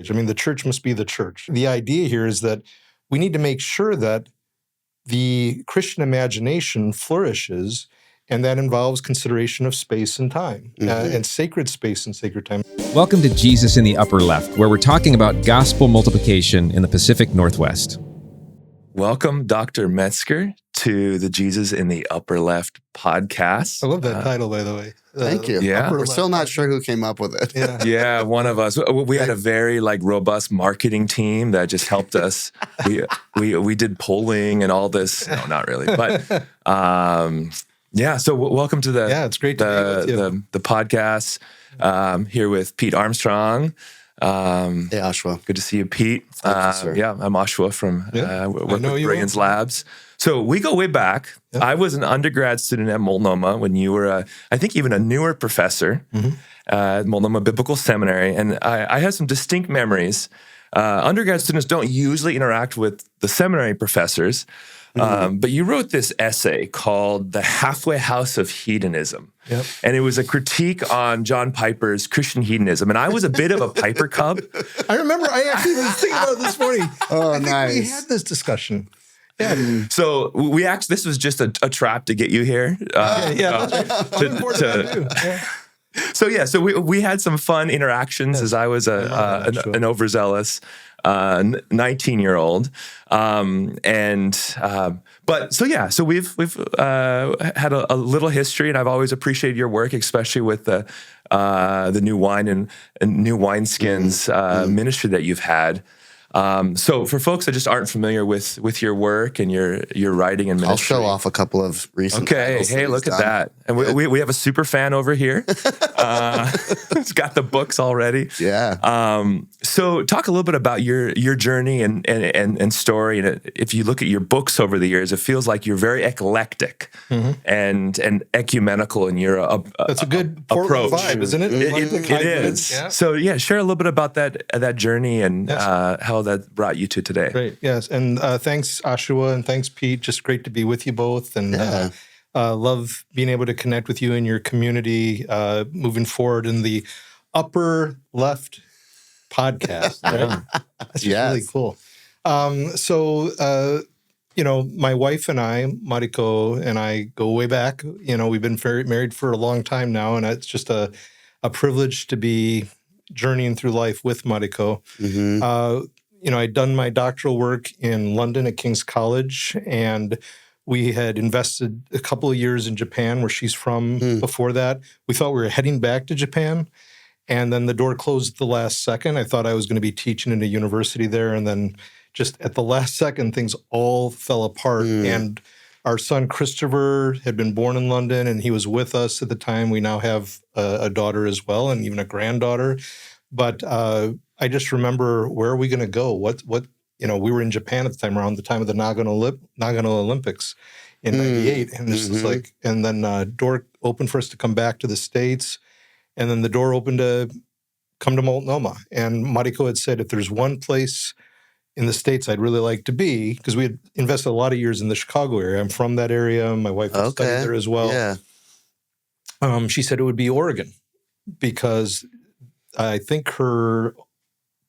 I mean, the church must be the church. The idea here is that we need to make sure that the Christian imagination flourishes, and that involves consideration of space and time, and sacred space and sacred time. Welcome to Jesus in the Upper Left, where we're talking about gospel multiplication in the Pacific Northwest. Welcome, Dr. Metzger, to the Jesus in the Upper Left podcast. I love that title, by the way. Thank you. Yeah. We're still not sure who came up with it. Yeah, one of us. We had a very robust marketing team that just helped us. We did polling and all this. No, not really, but yeah. So welcome to it's great to be with you. The podcast. Here with Pete Armstrong. Hey, Ahshuwah. Good to see you, Pete. Thank you, sir. Yeah, I'm Ahshuwah from work with Brilliance well. Labs. So we go way back. Yeah. I was an undergrad student at Multnomah when you were, I think, even a newer professor at Multnomah Biblical Seminary. And I have some distinct memories. Undergrad students don't usually interact with the seminary professors, but you wrote this essay called The Halfway House of Hedonism. Yep. And it was a critique on John Piper's Christian hedonism. And I was a bit of a Piper cub. I remember I actually was thinking about it this morning. Oh, I think nice. we had this discussion. Yeah. So this was just a trap to get you here. So we had some fun interactions as I was an overzealous 19-year-old, so we've had a little history, and I've always appreciated your work, especially with the new wine and new wineskins ministry that you've had. So for folks that just aren't familiar with your work and your writing and ministry, I'll show off a couple of recent titles hey, look at that. And we have a super fan over here. He's got the books already. Yeah. So talk a little bit about your journey and story. And if you look at your books over the years, it feels like you're very eclectic and ecumenical in your That's a good Portland approach. vibe, isn't it? It is. Yeah. So share a little bit about that journey and how that brought you to today. Great, yes. And thanks, Ahshuwah, and thanks, Pete. Just great to be with you both. And love being able to connect with you and your community moving forward in the Upper Left podcast. Right? That's really cool. My wife and I, Mariko and I, go way back. We've been married for a long time now, and it's just a privilege to be journeying through life with Mariko. I'd done my doctoral work in London at King's College, and we had invested a couple of years in Japan, where she's from before that. We thought we were heading back to Japan, and then the door closed at the last second. I thought I was going to be teaching in a university there, and then just at the last second, things all fell apart. And our son, Christopher, had been born in London, and he was with us at the time. We now have a daughter as well, and even a granddaughter. But I just remember, where are we going to go? What we were in Japan at the time, around the time of the Nagano Olympics in '98, and this is and then door opened for us to come back to the States, and then the door opened to come to Multnomah. And Mariko had said, if there's one place in the States I'd really like to be, because we had invested a lot of years in the Chicago area. I'm from that area. My wife had studied there as well. Yeah. She said it would be Oregon, because I think her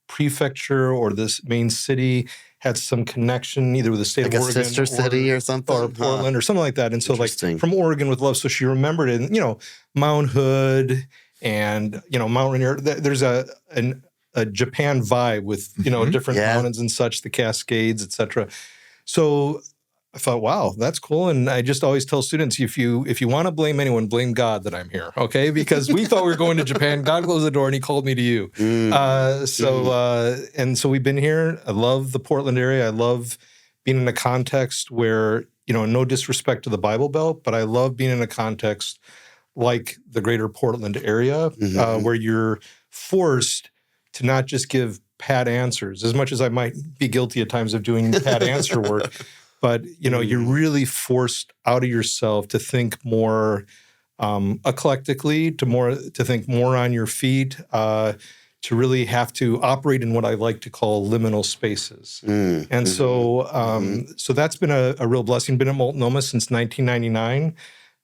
prefecture or this main city had some connection either with the state of Oregon, a sister city or something, or Portland or something like that. And so, from Oregon with love. So she remembered it. And, Mount Hood and Mount Rainier. There's a Japan vibe with different mountains and such, the Cascades, etc. So I thought, wow, that's cool. And I just always tell students, if you want to blame anyone, blame God that I'm here, okay? Because we thought we were going to Japan. God closed the door and he called me to you. So we've been here. I love the Portland area. I love being in a context where, no disrespect to the Bible Belt, but I love being in a context like the greater Portland area, where you're forced to not just give pat answers, as much as I might be guilty at times of doing pat answer work. But, you're really forced out of yourself to think more eclectically, to think more on your feet, to really have to operate in what I like to call liminal spaces. So that's been a real blessing. Been at Multnomah since 1999.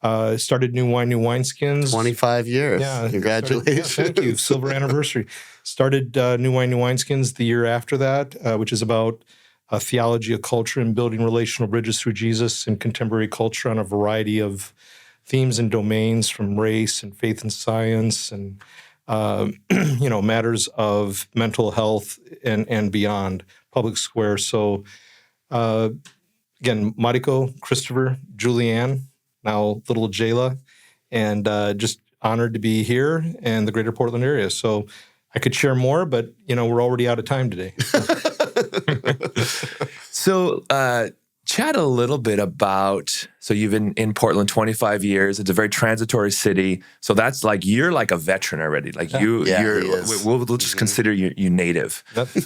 Started New Wine, New Wineskins. 25 years. Yeah. Congratulations. Thank you. Silver anniversary. Started New Wine, New Wineskins the year after that, which is about a theology of culture and building relational bridges through Jesus and contemporary culture on a variety of themes and domains, from race and faith and science and matters of mental health and beyond, public square. So again, Mariko, Christopher, Julianne, now little Jayla, and just honored to be here in the greater Portland area. So I could share more, but we're already out of time today. So chat a little bit about, so you've been in Portland 25 years. It's a very transitory city. So that's like, you're like a veteran already. Like we'll just consider you native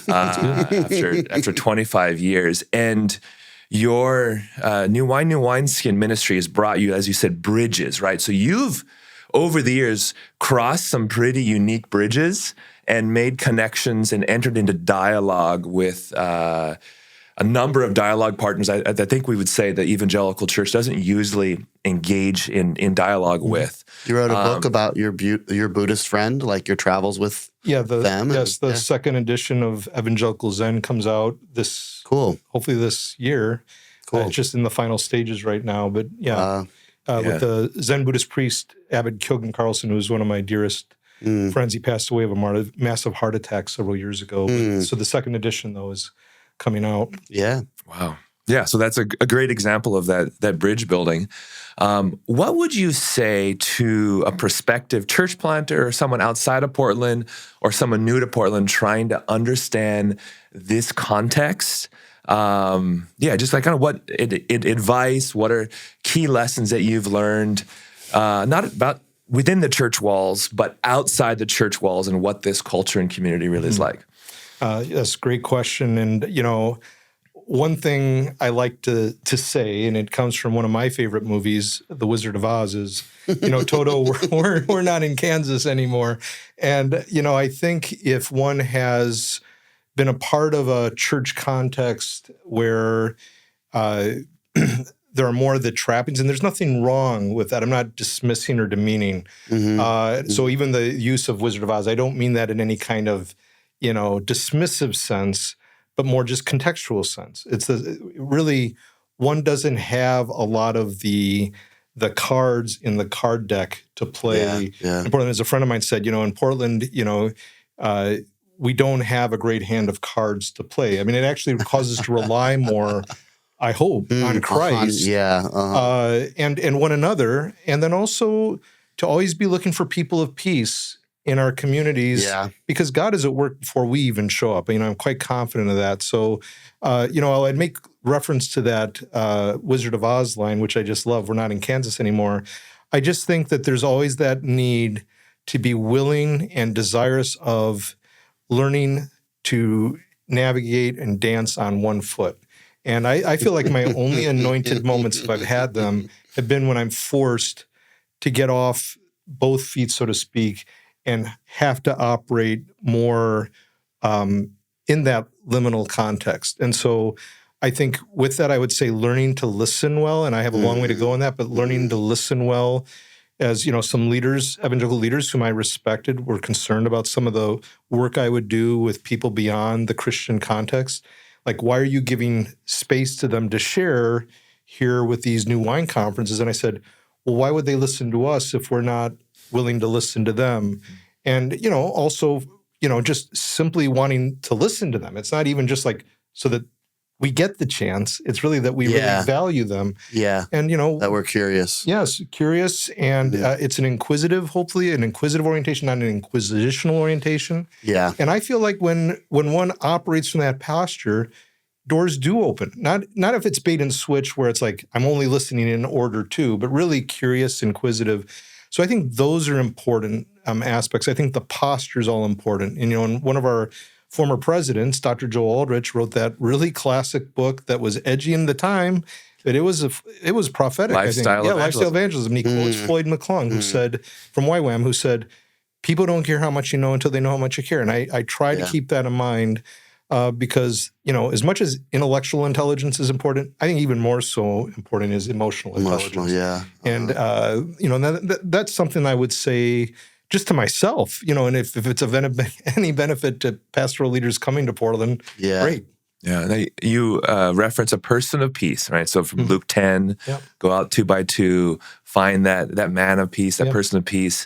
after 25 years. And your New Wine, New Wineskin ministry has brought you, as you said, bridges, right? So you've, over the years, crossed some pretty unique bridges and made connections and entered into dialogue with a number of dialogue partners I think we would say the evangelical church doesn't usually engage in dialogue with. You wrote a book about your Buddhist friend, like your travels with them. Yes, the second edition of Evangelical Zen comes out hopefully this year. Cool. It's just in the final stages right now, but with the Zen Buddhist priest Abbot Kyogen Carlson, who was one of my dearest friends. He passed away of a massive heart attack several years ago. So the second edition, though, is coming out. Yeah. Wow. Yeah, so that's a great example of that bridge building. What would you say to a prospective church planter or someone outside of Portland or someone new to Portland trying to understand this context? Just like kind of what advice, what are key lessons that you've learned, not about within the church walls, but outside the church walls, and what this culture and community really is like? That's a great question. And, one thing I like to say, and it comes from one of my favorite movies, The Wizard of Oz, is, Toto, we're not in Kansas anymore. And, I think if one has been a part of a church context where there are more of the trappings, and there's nothing wrong with that. I'm not dismissing or demeaning. So even the use of Wizard of Oz, I don't mean that in any kind of, dismissive sense, but more just contextual sense. It's really, one doesn't have a lot of the cards in the card deck to play. Yeah. In Portland, as a friend of mine said, in Portland, we don't have a great hand of cards to play. I mean, it actually causes us to rely more, I hope, on Christ, and one another, and then also to always be looking for people of peace in our communities, because God is at work before we even show up. I'm quite confident of that. So, I'd make reference to that Wizard of Oz line, which I just love. We're not in Kansas anymore. I just think that there's always that need to be willing and desirous of learning to navigate and dance on one foot. And I feel like my only anointed moments, if I've had them, have been when I'm forced to get off both feet, so to speak, and have to operate more in that liminal context. And so I think with that, I would say learning to listen well, and I have a long way to go on that, but learning to listen well. As some leaders, evangelical leaders whom I respected, were concerned about some of the work I would do with people beyond the Christian context. Like, why are you giving space to them to share here with these new wine conferences? And I said, well, why would they listen to us if we're not willing to listen to them? And, also, just simply wanting to listen to them. It's not even just like so that we get the chance. It's really that we really value them. Yeah. And, that we're curious. Yes, curious. And it's hopefully an inquisitive orientation, not an inquisitional orientation. Yeah. And I feel like when one operates from that posture, doors do open. Not if it's bait and switch where it's like, I'm only listening in order to, but really curious, inquisitive. So I think those are important aspects. I think the posture is all important. And, and one of our former presidents, Dr. Joel Aldrich, wrote that really classic book that was edgy in the time, but it was prophetic. Lifestyle evangelism. Lifestyle evangelism. And he quotes Floyd McClung, who said, from YWAM, who said, people don't care how much you know until they know how much you care. And I try to keep that in mind. because, as much as intellectual intelligence is important, I think even more so important is emotional intelligence. Yeah. And, that's something I would say just to myself, and if it's of any benefit to pastoral leaders coming to Portland, great. Yeah, now you reference a person of peace, right? So from Luke 10, go out 2 by 2, find that man of peace, that person of peace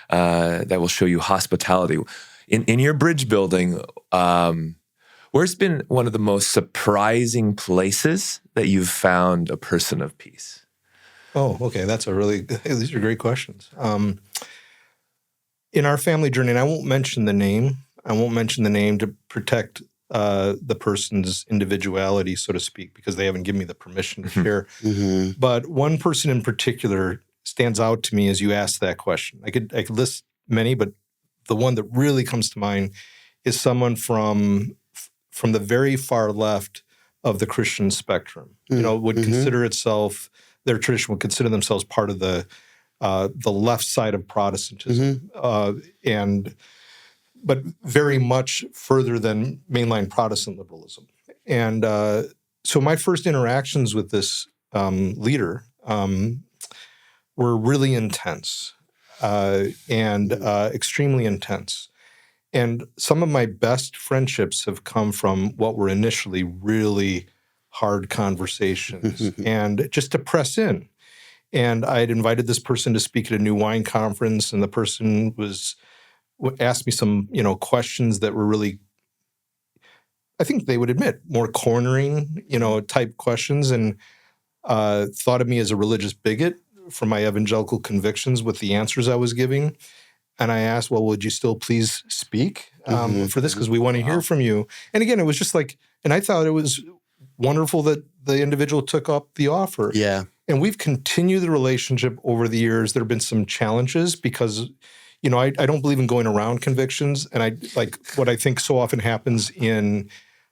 that will show you hospitality. In your bridge building, where's been one of the most surprising places that you've found a person of peace? Oh, okay. These are great questions. In our family journey, and I won't mention the name to protect the person's individuality, so to speak, because they haven't given me the permission to share. But one person in particular stands out to me as you asked that question. I could list many, but the one that really comes to mind is someone from the very far left of the Christian spectrum. Would consider itself, their tradition would consider themselves part of the left side of Protestantism, but very much further than mainline Protestant liberalism. And so my first interactions with this leader were really intense and extremely intense. And some of my best friendships have come from what were initially really hard conversations and just to press in. And I had invited this person to speak at a new wine conference, and the person asked me some, questions that were really, I think they would admit, more cornering, type questions, and thought of me as a religious bigot for my evangelical convictions with the answers I was giving. And I asked, well, would you still please speak for this? Because we want to hear from you. And again, it was just and I thought it was wonderful that the individual took up the offer. Yeah. And we've continued the relationship over the years. There have been some challenges because, I don't believe in going around convictions. And I like what I think so often happens in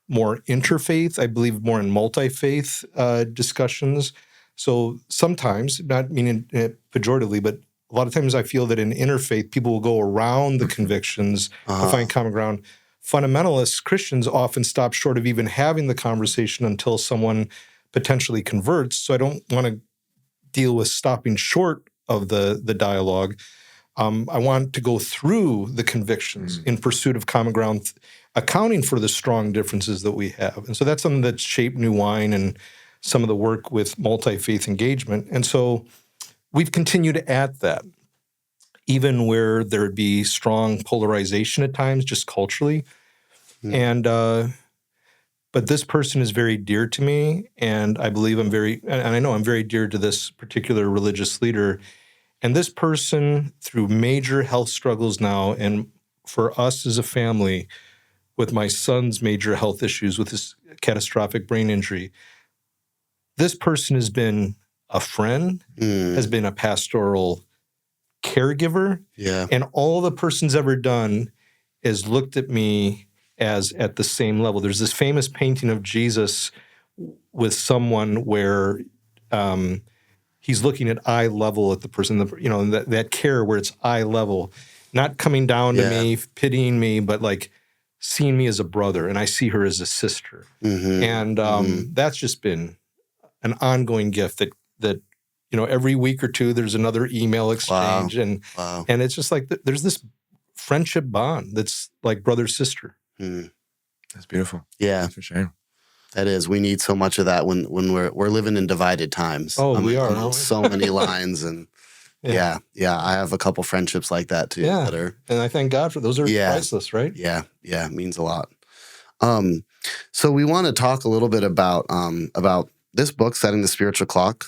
more interfaith. I believe more in multi-faith discussions. So sometimes, not meaning it pejoratively, but a lot of times I feel that in interfaith, people will go around the convictions to find common ground. Fundamentalists, Christians, often stop short of even having the conversation until someone potentially converts. So I don't want to deal with stopping short of the dialogue. I want to go through the convictions in pursuit of common ground, accounting for the strong differences that we have. And so that's something that's shaped New Wine and some of the work with multi-faith engagement. And so we've continued at that, even where there would be strong polarization at times, just culturally. And but this person is very dear to me, and I believe and I know I'm very dear to this particular religious leader. And this person, through major health struggles now, and for us as a family, with my son's major health issues with his catastrophic brain injury, this person has been a friend, has been a pastoral caregiver, and all the person's ever done is looked at me as at the same level. There's this famous painting of Jesus with someone where he's looking at eye level at the person, that care where it's eye level, not coming down to me, pitying me, but like seeing me as a brother, and I see her as a sister. And that's just been an ongoing gift that every week or two there's another email exchange, and it's just like there's this friendship bond that's like brother-sister. That's beautiful. Yeah, for sure. That is. We need so much of that when we're living in divided times. Oh, we are. On so many lines, and yeah. I have a couple friendships like that too. Yeah, that are, and I thank God for those. Are priceless, right? Yeah, it means a lot. So we want to talk a little bit about this book, Setting the Spiritual Clock.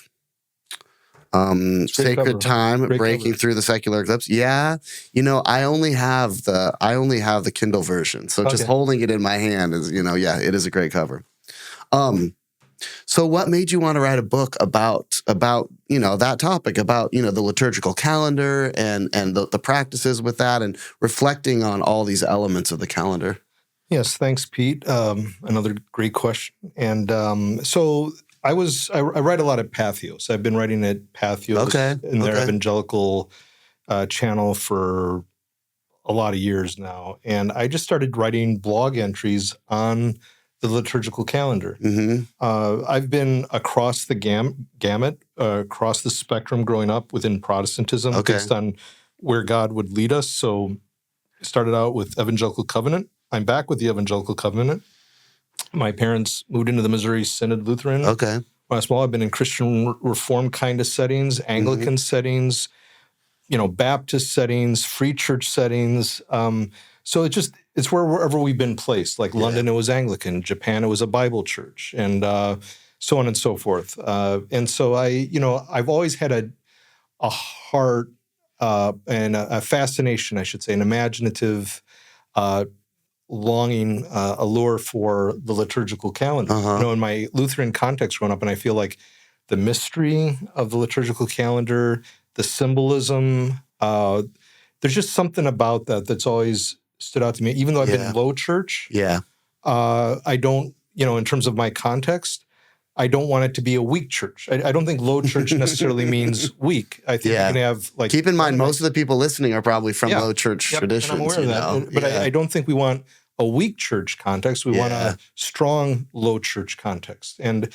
Sacred Time, Breaking Through the Secular Eclipse. Yeah, I only have the Kindle version, so just holding it in my hand is, it is a great cover. So what made you want to write a book about that topic, about the liturgical calendar and the practices with that, and reflecting on all these elements of the calendar? Yes, thanks, Pete. Another great question. And so I write a lot at Patheos. I've been writing at Patheos in their evangelical channel for a lot of years now, and I just started writing blog entries on the liturgical calendar. I've been across the gamut, across the spectrum growing up within Protestantism based on where God would lead us. So I started out with Evangelical Covenant. I'm back with the Evangelical Covenant. My parents moved into the Missouri Synod Lutheran. When I was small, I've been in Christian Reform kind of settings, Anglican settings, Baptist settings, Free Church settings. So it's wherever we've been placed. Like London, it was Anglican. Japan, it was a Bible church, and so on and so forth. And so I've always had a heart and a fascination, I should say, an imaginative longing, allure for the liturgical calendar. In my Lutheran context growing up, and I feel like the mystery of the liturgical calendar, the symbolism, there's just something about that that's always stood out to me. Even though I've been low church, I don't, in terms of my context, I don't want it to be a weak church. I don't think low church necessarily means weak. I think you can have keep in mind, most of the people listening are probably from low church traditions. And I'm aware of that. But I don't think we want a weak church context. We want a strong low church context. And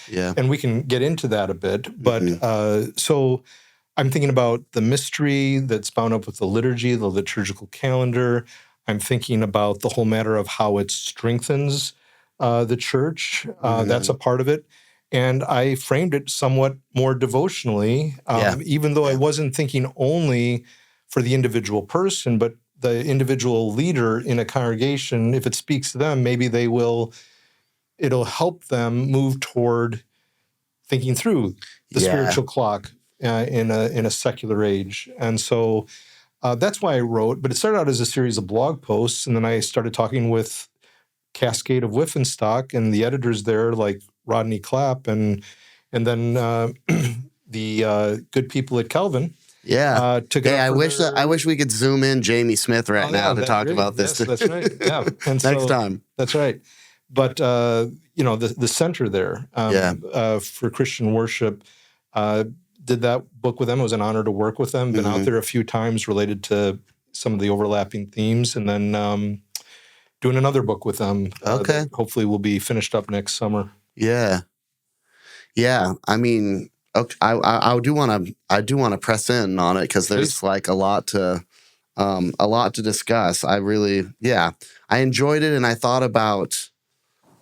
we can get into that a bit. But so I'm thinking about the mystery that's bound up with the liturgy, the liturgical calendar. I'm thinking about the whole matter of how it strengthens the church. That's a part of it. And I framed it somewhat more devotionally, even though I wasn't thinking only for the individual person, but the individual leader in a congregation. If it speaks to them, maybe it'll help them move toward thinking through the spiritual clock in a secular age. And so that's why I wrote, but it started out as a series of blog posts, and then I started talking with Cascade of Whiffenstock and the editors there, like Rodney Clapp, and then the good people at Calvin. I wish we could zoom in Jamie Smith now to talk about this. Yes, that's right. Yeah, and next time. That's right. But the center there for Christian worship did that book with them. It was an honor to work with them. Been out there a few times related to some of the overlapping themes, and then doing another book with them. That hopefully will be finished up next summer. Yeah. I mean, I do want to press in on it because there's like a lot to discuss. I enjoyed it, and I thought about,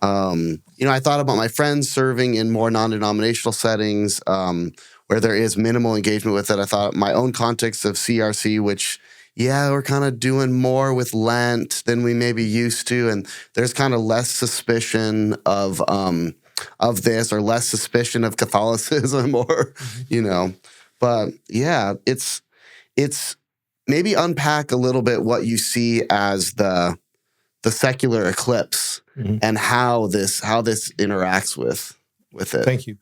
my friends serving in more non-denominational settings where there is minimal engagement with it. I thought my own context of CRC, which we're kind of doing more with Lent than we maybe used to, and there's kind of less suspicion of this, or less suspicion of Catholicism, or But it's maybe unpack a little bit what you see as the secular eclipse and how this interacts with it. Thank you.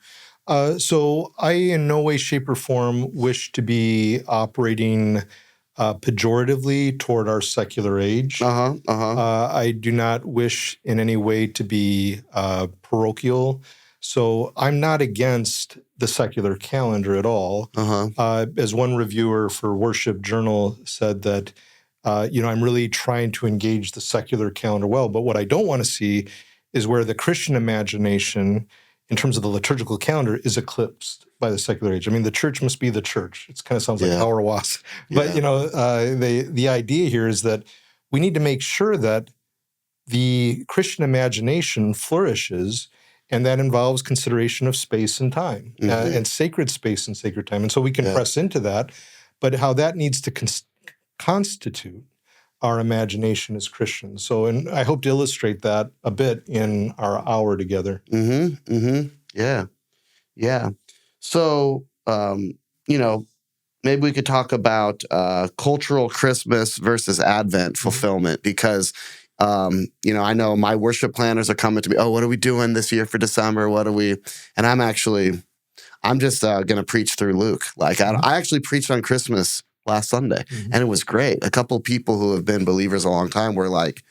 So I, in no way, shape, or form, wish to be operating pejoratively toward our secular age. I do not wish in any way to be parochial. So I'm not against the secular calendar at all. As one reviewer for Worship Journal said that, I'm really trying to engage the secular calendar well. But what I don't want to see is where the Christian imagination, in terms of the liturgical calendar, is eclipsed by the secular age. I mean, the church must be the church. It kind of sounds like Auerwas. But, the idea here is that we need to make sure that the Christian imagination flourishes, and that involves consideration of space and time, and sacred space and sacred time. And so we can press into that, but how that needs to constitute our imagination as Christians. So, and I hope to illustrate that a bit in our hour together. Yeah. So, maybe we could talk about cultural Christmas versus Advent fulfillment, because, I know my worship planners are coming to me, what are we doing this year for December? And I'm just going to preach through Luke. Like, I actually preached on Christmas last Sunday, and it was great. A couple people who have been believers a long time were like,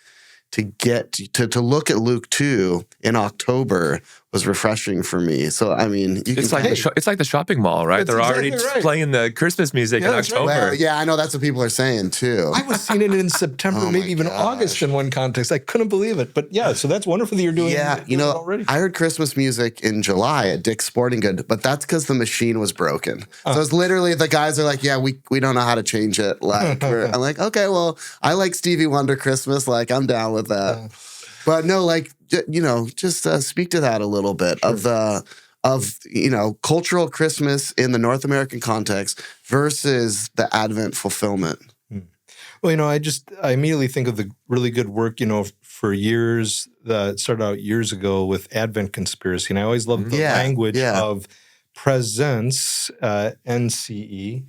to look at Luke 2 in October was refreshing for me. So I mean, it's like the shopping mall, right? They're exactly already playing the Christmas music in October. Well, yeah, I know that's what people are saying too. I was seeing it in September, maybe even August in one context. I couldn't believe it. But yeah, so that's wonderful that you're doing. Yeah, it already. I heard Christmas music in July at Dick's Sporting Goods, but that's because the machine was broken. So it's literally the guys are like, yeah, we don't know how to change it. Like I'm like, okay, well, I like Stevie Wonder Christmas. Like I'm down with that. But no, like, just speak to that a little bit of cultural Christmas in the North American context versus the Advent fulfillment. Well, I immediately think of the really good work, for years that started out years ago with Advent Conspiracy. And I always loved the language of presence, NCE,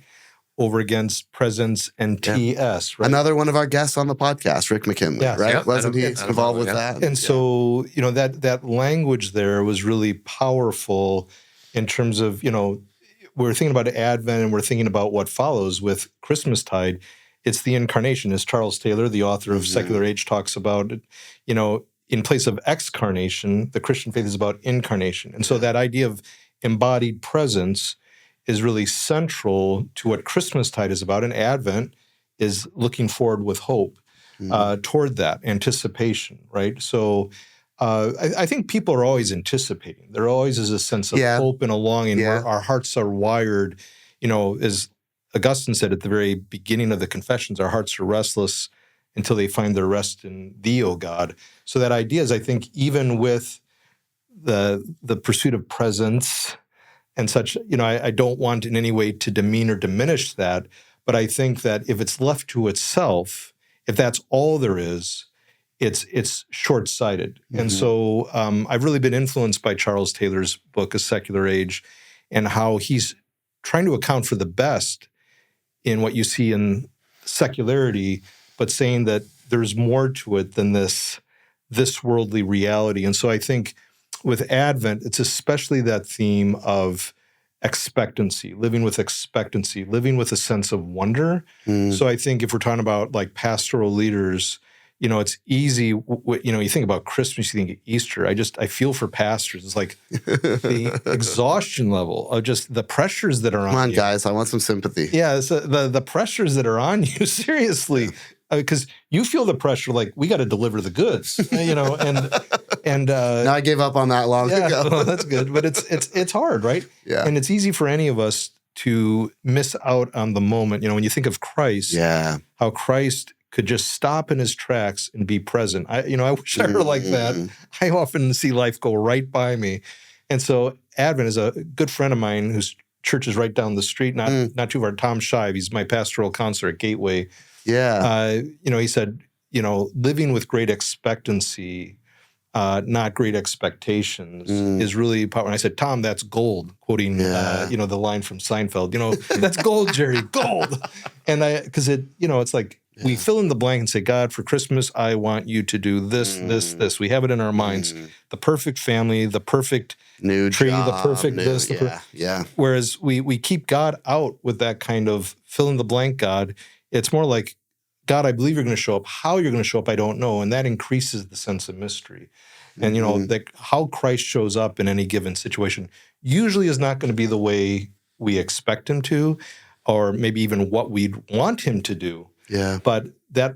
over against presence and TS. Right? Another one of our guests on the podcast, Rick McKinley, right? Yep, Wasn't he involved with that? And so, that language there was really powerful in terms of, we're thinking about Advent and we're thinking about what follows with Christmastide. It's the incarnation, as Charles Taylor, the author of Secular Age, talks about. In place of excarnation, the Christian faith is about incarnation. And so that idea of embodied presence is really central to what Christmastide is about, and Advent is looking forward with hope toward that anticipation, right? So I think people are always anticipating. There always is a sense of hope and a longing where our hearts are wired. As Augustine said at the very beginning of the Confessions, our hearts are restless until they find their rest in Thee, O God. So that idea is, I think, even with the pursuit of presence and such, I don't want in any way to demean or diminish that, but I think that if it's left to itself, if that's all there is, it's short-sighted. And so I've really been influenced by Charles Taylor's book, A Secular Age, and how he's trying to account for the best in what you see in secularity, but saying that there's more to it than this worldly reality. And so I think with Advent, it's especially that theme of expectancy, living with expectancy, living with a sense of wonder. So I think if we're talking about like pastoral leaders, it's easy. You think about Christmas, you think of Easter. I feel for pastors. It's like the exhaustion level of just the pressures that are on you. Come on, guys, I want some sympathy. Yeah, it's the pressures that are on you, seriously. Because you feel the pressure, like we got to deliver the goods, and now I gave up on that long ago. Well, that's good, but it's hard, right? Yeah, and it's easy for any of us to miss out on the moment. When you think of Christ, how Christ could just stop in his tracks and be present. I wish I were like that. I often see life go right by me, and so Advent is a good friend of mine whose church is right down the street, not too far. Tom Shive, he's my pastoral counselor at Gateway. Yeah. He said, living with great expectancy, not great expectations, is really powerful. And I said, Tom, that's gold, quoting, the line from Seinfeld. That's gold, Jerry, gold. And because it's like we fill in the blank and say, God, for Christmas, I want you to do this, this. We have it in our minds. The perfect family, the perfect new tree, job, the perfect this. Whereas we keep God out with that kind of fill in the blank God. It's more like, God, I believe you're going to show up. How you're going to show up, I don't know. And that increases the sense of mystery. And, how Christ shows up in any given situation usually is not going to be the way we expect him to, or maybe even what we'd want him to do. Yeah. But that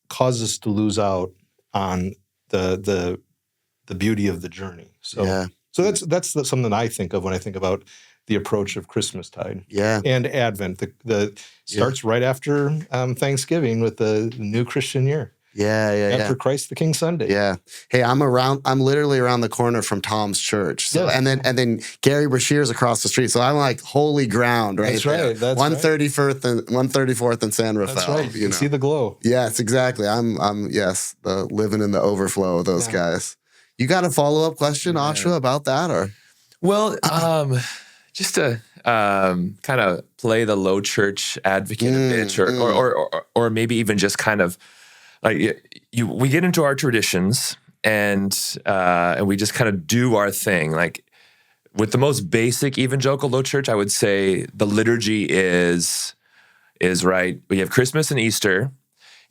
causes us to lose out on the beauty of the journey. So that's something I think of when I think about the approach of Christmastide. Yeah. And Advent. The starts right after Thanksgiving with the new Christian year. After Christ the King Sunday. Yeah. Hey, I'm literally around the corner from Tom's church. So and then Gary Brashear's across the street. So I'm like holy ground right there. That's 134th and San Rafael. That's right. You can see the glow. Yes, exactly. I'm the living in the overflow of those guys. You got a follow-up question, Ahshuwah, about that or? Well, just to kind of play the low church advocate a bit, or maybe even just kind of like we get into our traditions and we just kind of do our thing. Like with the most basic evangelical low church, I would say the liturgy is right. We have Christmas and Easter,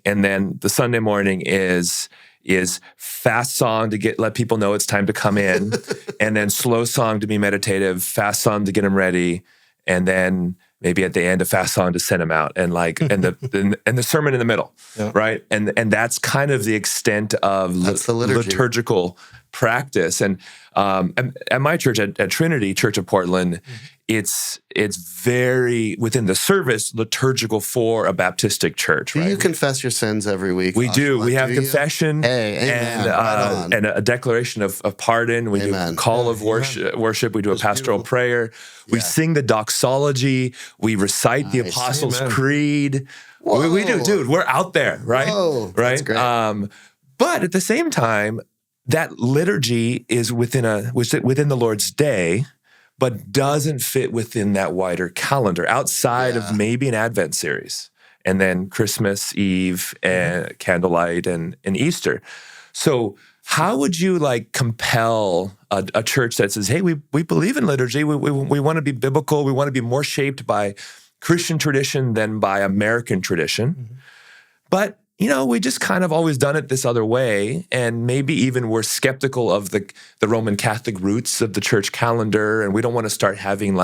and then the Sunday morning is is fast song to let people know it's time to come in, and then slow song to be meditative, fast song to get them ready, and then maybe at the end a fast song to send them out, and the sermon in the middle, right? And that's kind of the extent of That's the liturgy. Liturgical practice. And at my church, at Trinity Church of Portland, it's very within the service liturgical for a Baptistic church. Do right? you confess your sins every week? We do. We have Do you? confession and a declaration of pardon. We do a call of worship. We do a pastoral prayer. We sing the doxology. We recite the Apostles' Creed. We do, dude. We're out there, right? Whoa, right. That's great. But at the same time, that liturgy is within the Lord's day, but doesn't fit within that wider calendar outside of maybe an Advent series, and then Christmas Eve and candlelight and Easter. So how would you compel a church that says, hey, we believe in liturgy, we want to be biblical, we want to be more shaped by Christian tradition than by American tradition, but we just kind of always done it this other way, and maybe even we're skeptical of the Roman Catholic roots of the church calendar, and we don't want to start having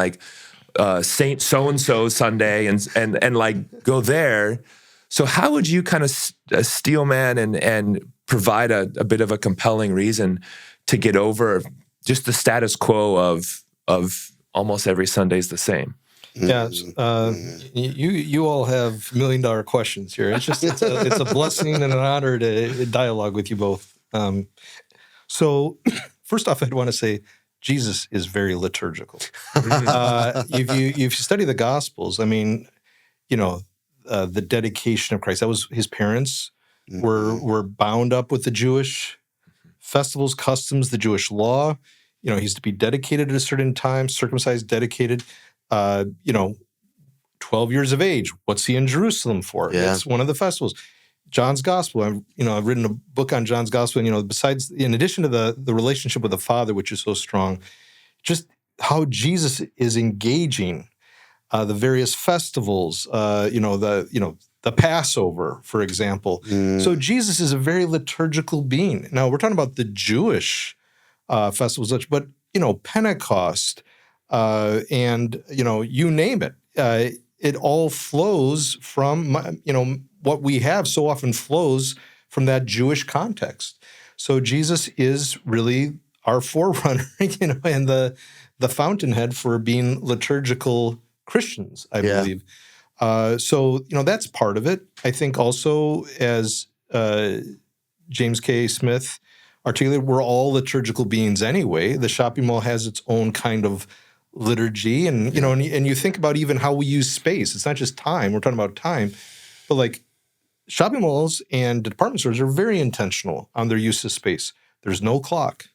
Saint so-and-so Sunday and go there. So how would you kind of steelman and provide a bit of a compelling reason to get over just the status quo of almost every Sunday's the same? Yeah, you all have $1 million questions here. It's a blessing and an honor to dialogue with you both. So, first off, I'd want to say Jesus is very liturgical. If you study the Gospels, I mean, the dedication of Christ. That was his parents were bound up with the Jewish festivals, customs, the Jewish law. He's to be dedicated at a certain time, circumcised, dedicated. 12 years of age. What's he in Jerusalem for? Yeah. It's one of the festivals. John's Gospel. I've written a book on John's Gospel. And, besides, in addition to the relationship with the Father, which is so strong, just how Jesus is engaging the various festivals. The Passover, for example. So Jesus is a very liturgical being. Now we're talking about the Jewish festivals, but Pentecost. And you name it. It all flows from what we have so often flows from that Jewish context. So Jesus is really our forerunner, and the fountainhead for being liturgical Christians, I believe. So that's part of it. I think also, as James K. Smith articulated, we're all liturgical beings anyway. The shopping mall has its own kind of liturgy, and and you think about even how we use space. It's not just time. We're talking about time, but shopping malls and department stores are very intentional on their use of space. There's no clock.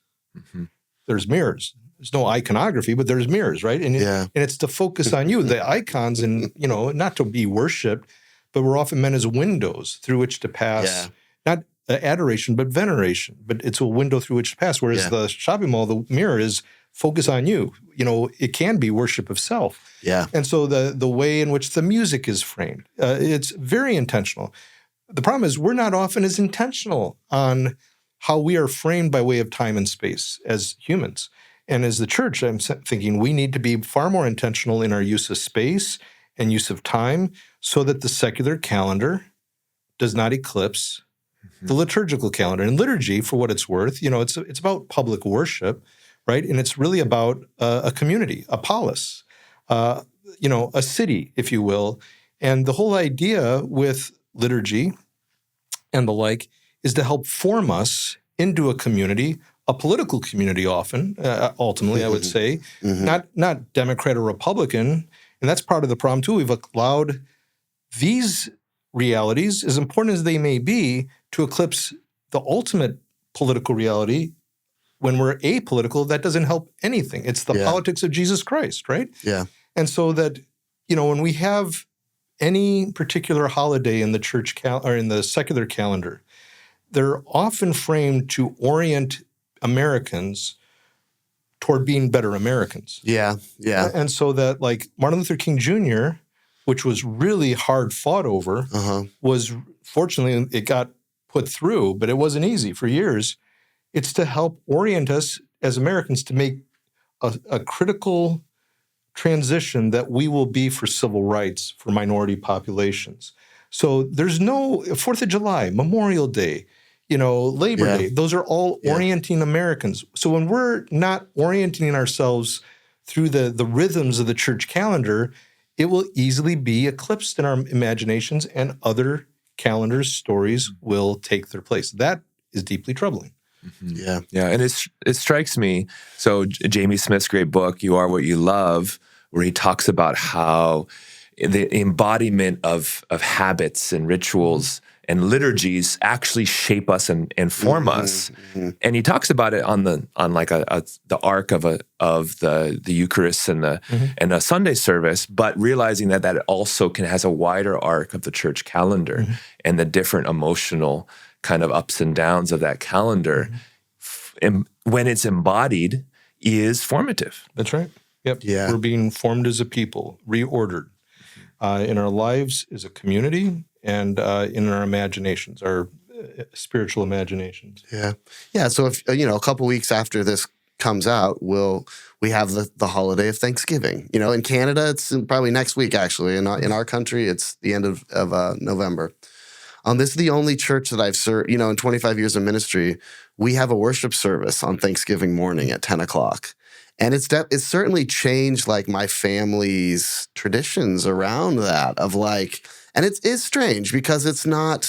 There's mirrors. There's no iconography, but there's mirrors, right? And it's to focus on you. The icons, and not to be worshipped, but we're often meant as windows through which to pass. Not adoration, but veneration. But it's a window through which to pass. Whereas the shopping mall, the mirror is focus on you. It can be worship of self. And so the way in which the music is framed, it's very intentional. The problem is we're not often as intentional on how we are framed by way of time and space as humans. And as the church, I'm thinking we need to be far more intentional in our use of space and use of time so that the secular calendar does not eclipse the liturgical calendar. And liturgy, for what it's worth, it's about public worship, right? And it's really about a community, a polis, a city, if you will. And the whole idea with liturgy and the like is to help form us into a community, a political community often, ultimately, I would say, not Democrat or Republican. And that's part of the problem, too. We've allowed these realities, as important as they may be, to eclipse the ultimate political reality. When we're apolitical, that doesn't help anything. It's the politics of Jesus Christ, right? And so that, when we have any particular holiday in the church or in the secular calendar, they're often framed to orient Americans toward being better Americans. And so that, Martin Luther King Jr., which was really hard fought over, was, fortunately, it got put through, but it wasn't easy for years. It's to help orient us as Americans to make a critical transition that we will be for civil rights for minority populations. So there's no 4th of July, Memorial Day, Labor Day. Those are all orienting Americans. So when we're not orienting ourselves through the rhythms of the church calendar, it will easily be eclipsed in our imaginations, and other calendars, stories will take their place. That is deeply troubling. Mm-hmm. Yeah. And it strikes me, so Jamie Smith's great book, You Are What You Love, where he talks about how the embodiment of habits and rituals and liturgies actually shape us and form us. Mm-hmm. And he talks about it on the arc of the Eucharist and a Sunday service, but realizing that also has a wider arc of the church calendar and the different emotional kind of ups and downs of that calendar. When it's embodied, is formative. That's right. Yep. Yeah. We're being formed as a people, reordered in our lives as a community, and in our imaginations, our spiritual imaginations. Yeah. Yeah. So if, a couple weeks after this comes out, we have the holiday of Thanksgiving. In Canada, it's probably next week, actually. In our country, it's the end of November. This is the only church that I've served, in 25 years of ministry, we have a worship service on Thanksgiving morning at 10 o'clock. And it's certainly changed like my family's traditions around that of like, and it is strange because it's a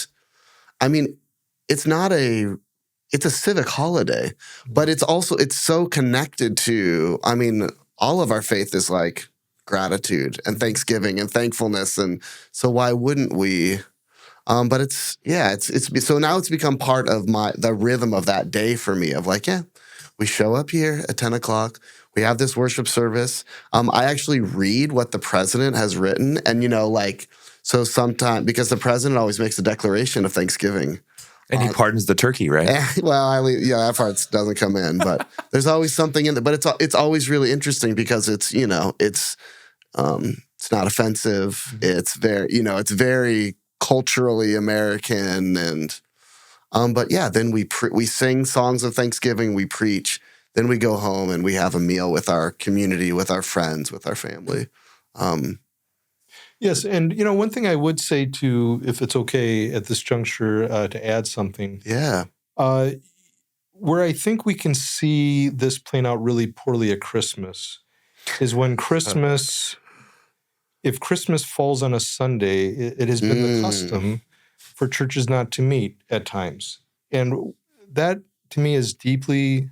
civic holiday, but it's so connected to, all of our faith is like gratitude and thanksgiving and thankfulness. And so why wouldn't we? But it's so now it's become part of the rhythm of that day for me of like, we show up here at 10 o'clock. We have this worship service. I actually read what the president has written. And, so sometimes, because the president always makes a declaration of Thanksgiving. And he pardons the turkey, right? That part doesn't come in. But there's always something in there. But it's always really interesting because it's not offensive. It's it's very culturally American. And then we sing songs of Thanksgiving, we preach, then we go home and we have a meal with our community, with our friends, with our family. Yes, and one thing I would say too, if it's okay at this juncture, to add something. Yeah. Where I think we can see this playing out really poorly at Christmas is when if Christmas falls on a Sunday, it has been the custom for churches not to meet at times. And that, to me, is deeply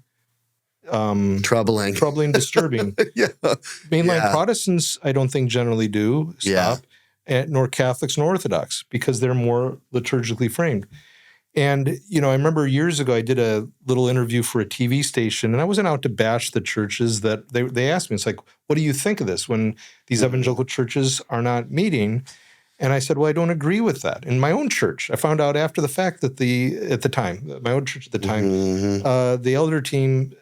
troubling, disturbing. Mainline Protestants, I don't think generally do stop, nor Catholics nor Orthodox, because they're more liturgically framed. And, I remember years ago, I did a little interview for a TV station, and I wasn't out to bash the churches that they asked me. It's like, what do you think of this when these evangelical churches are not meeting? And I said, well, I don't agree with that. In my own church, I found out after the fact that my own church at the time, the elder team,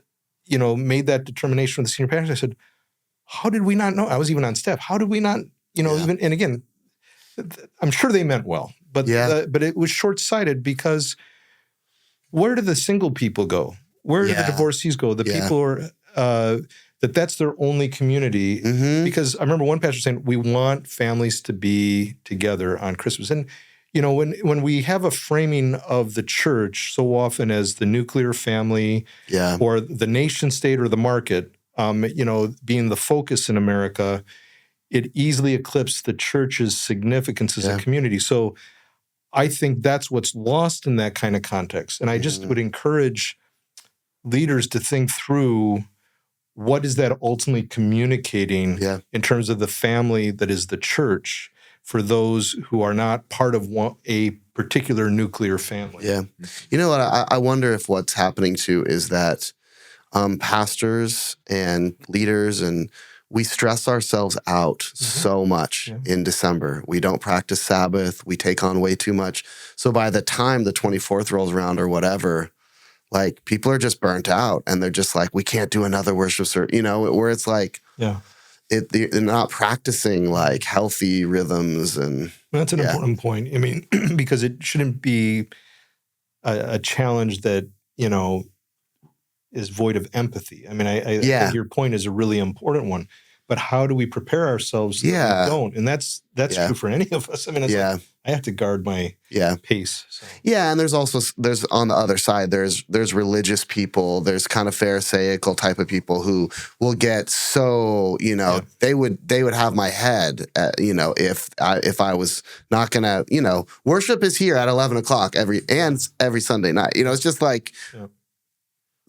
made that determination with the senior pastor. I said, how did we not know? I was even on staff. How did we not, even, and again, I'm sure they meant well, but it was short-sighted because where do the single people go? Where do the divorcees go? The people who are, that's their only community. Because I remember one pastor saying, we want families to be together on Christmas. And, when we have a framing of the church so often as the nuclear family or the nation state or the market, being the focus in America, it easily eclipses the church's significance as a community. So I think that's what's lost in that kind of context. And I just would encourage leaders to think through what is that ultimately communicating in terms of the family that is the church for those who are not part of a particular nuclear family. Yeah. You know what? I wonder if what's happening too is that pastors and leaders we stress ourselves out so much in December. We don't practice Sabbath. We take on way too much. So by the time the 24th rolls around or whatever, like people are just burnt out and they're just like, we can't do another worship service, where it's like, they're not practicing like healthy rhythms. And that's an important point. I mean, because it shouldn't be a challenge that, is void of empathy. I mean, I Yeah. think your point is a really important one. But how do we prepare ourselves so that we don't? And that's true for any of us. I mean, it's like I have to guard my pace. So. Yeah, and there's on the other side, there's religious people, there's kind of Pharisaical type of people who will get so, they would have my head, if I was not gonna, worship is here at 11 o'clock every Sunday night. It's just like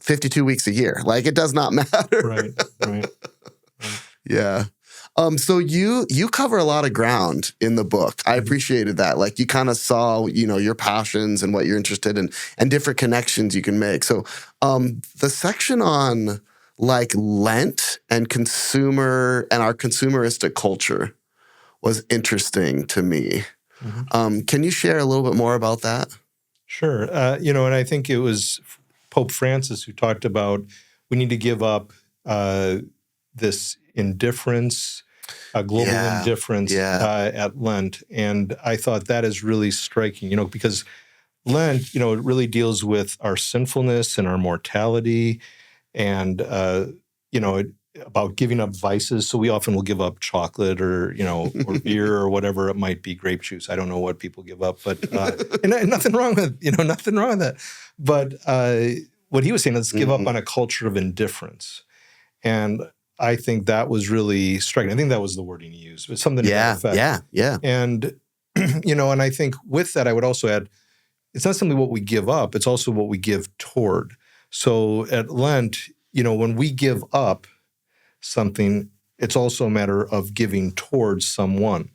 52 weeks a year. Like, it does not matter. Right. Yeah. So you cover a lot of ground in the book. I appreciated that. Like, you kind of saw, your passions and what you're interested in and different connections you can make. So the section on like Lent and our consumeristic culture was interesting to me. Mm-hmm. Can you share a little bit more about that? Sure. And I think it was Pope Francis who talked about we need to give up this indifference, global indifference at Lent. And I thought that is really striking, because Lent, it really deals with our sinfulness and our mortality and, about giving up vices. So we often will give up chocolate or, or beer or whatever it might be, grape juice. I don't know what people give up, but and nothing wrong with, nothing wrong with that. But what he was saying is give up on a culture of indifference. And I think that was really striking. I think that was the wording he used. But something to that effect. Yeah. And, and I think with that, I would also add, it's not simply what we give up, it's also what we give toward. So at Lent, when we give up something, it's also a matter of giving towards someone.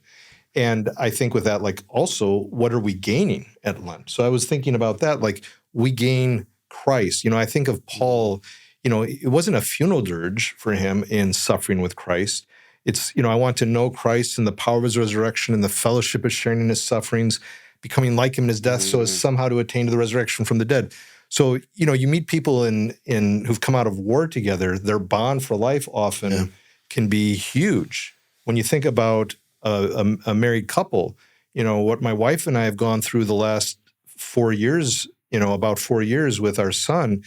And I think with that, like, also, what are we gaining at Lent? So I was thinking about that, like, we gain Christ. I think of Paul, it wasn't a funeral dirge for him in suffering with Christ. It's, I want to know Christ and the power of his resurrection and the fellowship of sharing in his sufferings, becoming like him in his death, so as somehow to attain to the resurrection from the dead. So, you meet people in who've come out of war together, their bond for life often can be huge. When you think about a married couple, what my wife and I have gone through the last 4 years, about 4 years with our son,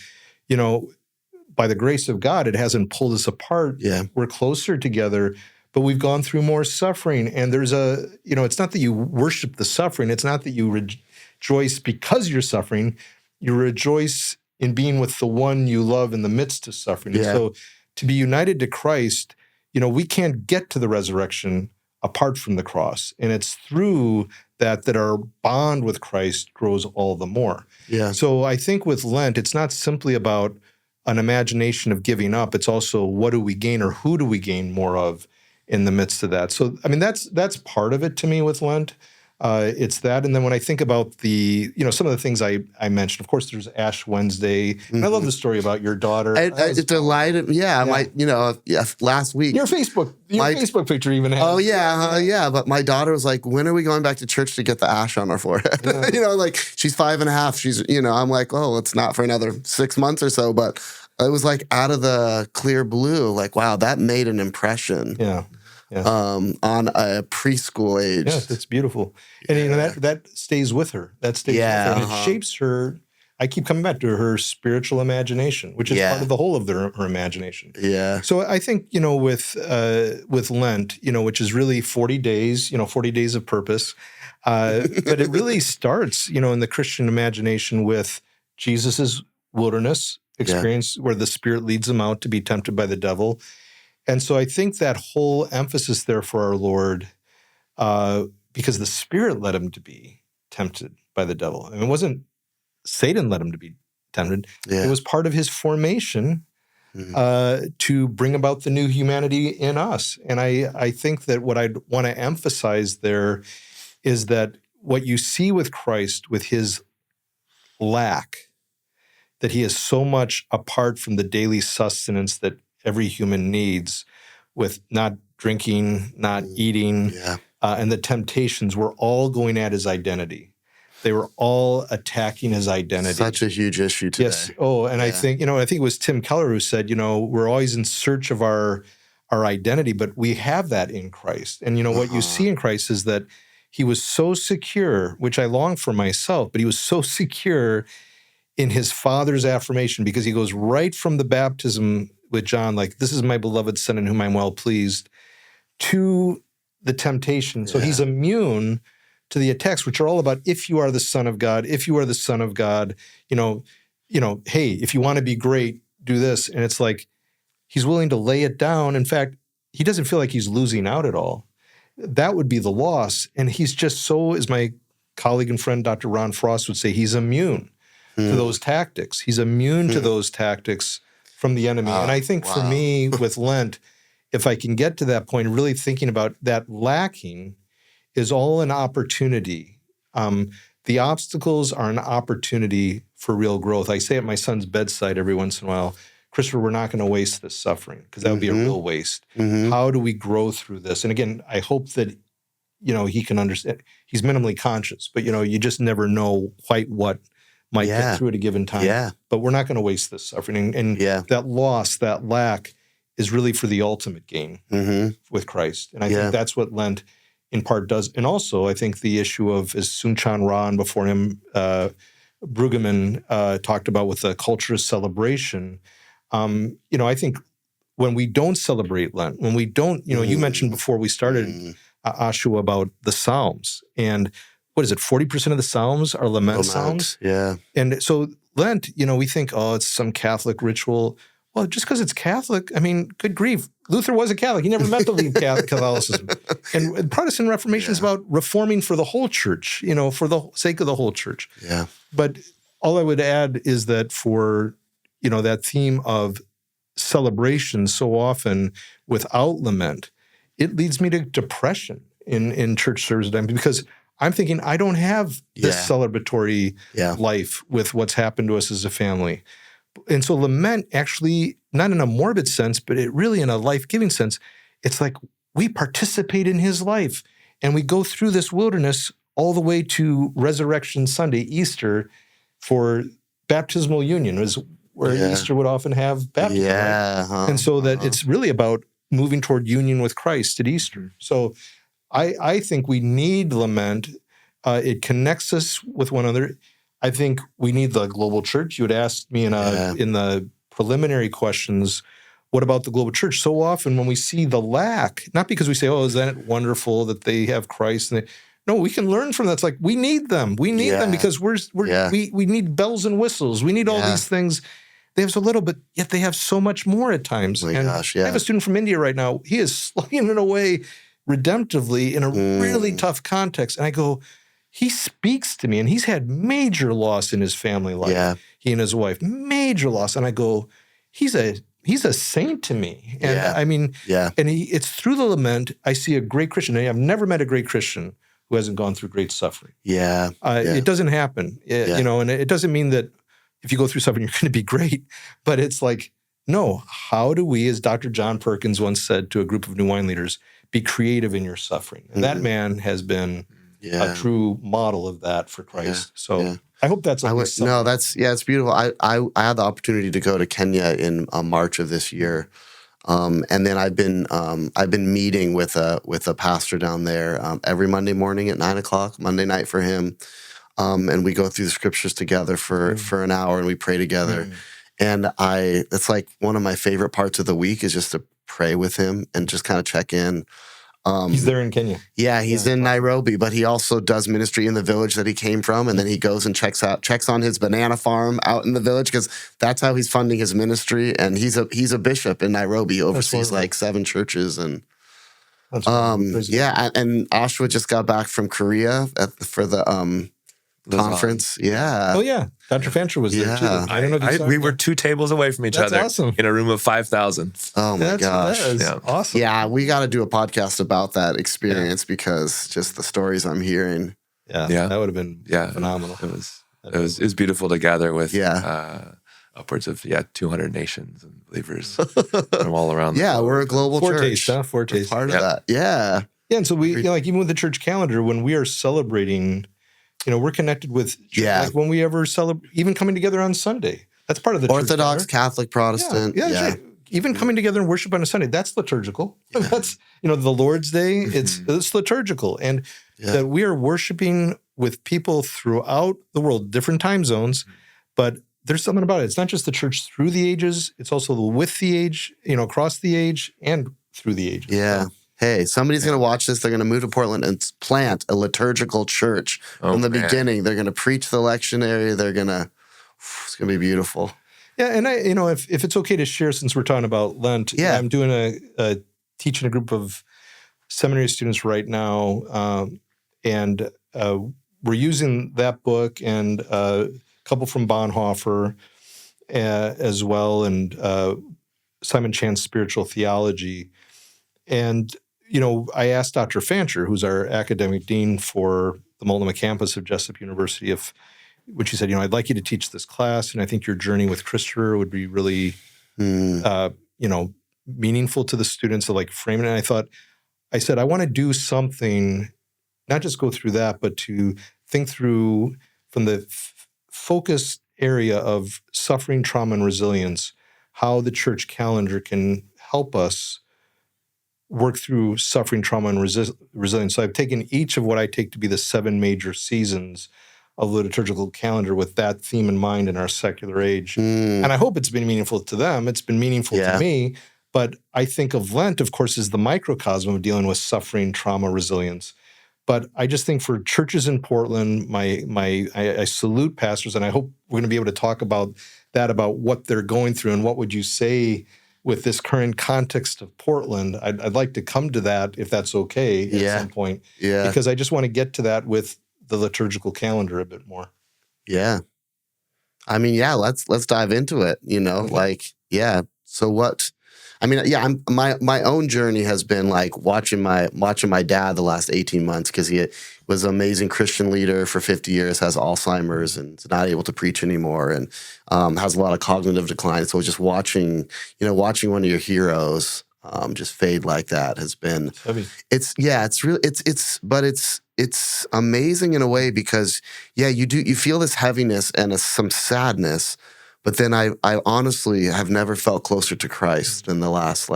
by the grace of God, it hasn't pulled us apart. Yeah. We're closer together, but we've gone through more suffering. And there's it's not that you worship the suffering. It's not that you rejoice because you're suffering. You rejoice in being with the one you love in the midst of suffering. Yeah. And so to be united to Christ, we can't get to the resurrection apart from the cross. And it's through that our bond with Christ grows all the more. Yeah. So I think with Lent, it's not simply about an imagination of giving up. It's also what do we gain or who do we gain more of in the midst of that. So, I mean, that's part of it to me with Lent. It's that. And then when I think about some of the things I mentioned, of course, there's Ash Wednesday. And I love the story about your daughter. It's delighted. Yeah. Last week. Your Facebook picture even has. Oh, yeah. But my daughter was like, when are we going back to church to get the ash on our forehead? Yeah. Like, she's 5.5. She's, I'm like, oh, it's not for another 6 months or so. But it was like out of the clear blue, like, wow, that made an impression. Yeah. On a preschool age. Yes, it's beautiful. And that stays with her. That stays with her. And it shapes her. I keep coming back to her spiritual imagination, which is part of the whole of her imagination. Yeah. So I think, with Lent, which is really 40 days, 40 days of purpose. But it really starts, in the Christian imagination with Jesus's wilderness experience where the Spirit leads him out to be tempted by the devil. And so I think that whole emphasis there for our Lord, because the Spirit led him to be tempted by the devil. I mean, it wasn't Satan led him to be tempted. Yeah. It was part of his formation to bring about the new humanity in us. And I think that what I'd want to emphasize there is that what you see with Christ, with his lack, that he is so much apart from the daily sustenance that every human needs, with not drinking, not eating, and the temptations were all going at his identity. They were all attacking his identity. Such a huge issue today. Yes. Oh, and I think, I think it was Tim Keller who said, we're always in search of our identity, but we have that in Christ. And, what you see in Christ is that he was so secure, which I long for myself, but he was so secure in his Father's affirmation, because he goes right from the baptism with John, like, this is my beloved Son in whom I'm well pleased, to the temptation. So he's immune to the attacks, which are all about, if you are the Son of God, if you are the Son of God, hey, if you want to be great, do this. And it's like, he's willing to lay it down. In fact, he doesn't feel like he's losing out at all. That would be the loss. And he's just so, as my colleague and friend, Dr. Ron Frost would say, he's immune to those tactics. He's immune to those tactics from the enemy. And I think for me with Lent, if I can get to that point, really thinking about that lacking is all an opportunity. The obstacles are an opportunity for real growth. I say at my son's bedside every once in a while, Christopher, we're not going to waste this suffering, because that would be a real waste. How do we grow through this? And again, I hope that, he can understand. He's minimally conscious, but, you just never know quite what might get through at a given time. Yeah. But we're not going to waste this suffering. And that loss, that lack is really for the ultimate gain with Christ. And I think that's what Lent in part does. And also, I think the issue of, as Sun Chan Ra and before him, Brueggemann talked about with the culture of celebration, I think when we don't celebrate Lent, when we don't, you mentioned before we started Ahshuwah about the Psalms. And what is it, 40% of the Psalms are lament psalms? Yeah. And so Lent, we think, oh, it's some Catholic ritual. Well, just because it's Catholic, I mean, good grief. Luther was a Catholic. He never meant to leave Catholicism. And Protestant Reformation is about reforming for the whole church, for the sake of the whole church. Yeah. But all I would add is that for, that theme of celebration so often without lament, it leads me to depression in church service time, because I'm thinking I don't have this celebratory life with what's happened to us as a family. And so lament actually, not in a morbid sense, but it really in a life-giving sense, it's like we participate in his life and we go through this wilderness all the way to Resurrection Sunday, Easter, for baptismal union, is where Easter would often have baptism. Right? And so that it's really about moving toward union with Christ at Easter. So I think we need lament. It connects us with one another. I think we need the global church. You had asked me in the preliminary questions, what about the global church? So often when we see the lack, not because we say, oh, isn't it wonderful that they have Christ? No, we can learn from that. It's like, we need them. We need them because we need bells and whistles. We need all these things. They have so little, but yet they have so much more at times. I have a student from India right now. He is slugging it away redemptively in a really tough context. And I go, he speaks to me, and he's had major loss in his family life. He and his wife, major loss. And I go, he's a saint to me. And I mean, and it's through the lament, I see a great Christian. I've never met a great Christian who hasn't gone through great suffering. It doesn't happen, and it doesn't mean that if you go through suffering, you're going to be great. But it's like, no, how do we, as Dr. John Perkins once said to a group of new wine leaders, be creative in your suffering? And that man has been a true model of that for Christ. So I hope that's it's beautiful. I had the opportunity to go to Kenya in March of this year, and then I've been meeting with a pastor down there every Monday morning at 9:00, Monday night for him, and we go through the scriptures together for an hour, and we pray together. And it's like one of my favorite parts of the week is just to pray with him and just kind of check in. He's there in Kenya. Yeah, he's in Nairobi, but he also does ministry in the village that he came from, and then he goes and checks on his banana farm out in the village, because that's how he's funding his ministry. And he's a bishop in Nairobi, oversees like 7 churches, and and Ahshuwah just got back from Korea for the conference. Oh yeah, Dr. Fancher was there too. I don't know if you saw we were 2 tables away from each other. Awesome. In a room of 5,000. Oh my gosh, that is awesome. Yeah, we got to do a podcast about that experience because just the stories I'm hearing. Yeah, that would have been phenomenal. It was beautiful to gather with upwards of 200 nations and believers from all around. We're a global church. Foretaste. Part of that. Yeah, and so we like even with the church calendar, when we are celebrating, we're connected with like when we ever celebrate, even coming together on Sunday. That's part of the Orthodox, church Catholic, Protestant. Right. Even coming together and worship on a Sunday, that's liturgical. That's the Lord's Day. It's liturgical, and that we are worshiping with people throughout the world, different time zones, but there's something about it. It's not just the church through the ages, it's also with the age, across the age and through the ages. Yeah. So, hey, somebody's going to watch this. They're going to move to Portland and plant a liturgical church from the beginning. They're going to preach the lectionary. It's going to be beautiful. Yeah, and if it's okay to share, since we're talking about Lent, I'm doing teaching a group of seminary students right now, and we're using that book and a couple from Bonhoeffer as well, and Simon Chan's Spiritual Theology. And, I asked Dr. Fancher, who's our academic dean for the Multnomah campus of Jessup University, when she said, I'd like you to teach this class, and I think your journey with Christopher would be really, meaningful to the students, to frame it. And I said, I want to do something, not just go through that, but to think through from the focused area of suffering, trauma, and resilience, how the church calendar can help us work through suffering, trauma, and resilience. So I've taken each of what I take to be the 7 major seasons of the liturgical calendar with that theme in mind in our secular age. And I hope it's been meaningful to them. It's been meaningful to me. But I think of Lent, of course, as the microcosm of dealing with suffering, trauma, resilience. But I just think for churches in Portland, I salute pastors, and I hope we're going to be able to talk about that, about what they're going through, and what would you say with this current context of Portland. I'd like to come to that, if that's okay, at some point. Yeah. Because I just want to get to that with the liturgical calendar a bit more. Yeah. I mean, let's dive into it, Okay. So what... my own journey has been watching my dad the last 18 months, because he was an amazing Christian leader for 50 years, has Alzheimer's, and is not able to preach anymore, and has a lot of cognitive decline. So just watching one of your heroes just fade like that has been heavy. It's amazing in a way, because you feel this heaviness and some sadness. But then I honestly have never felt closer to Christ in the last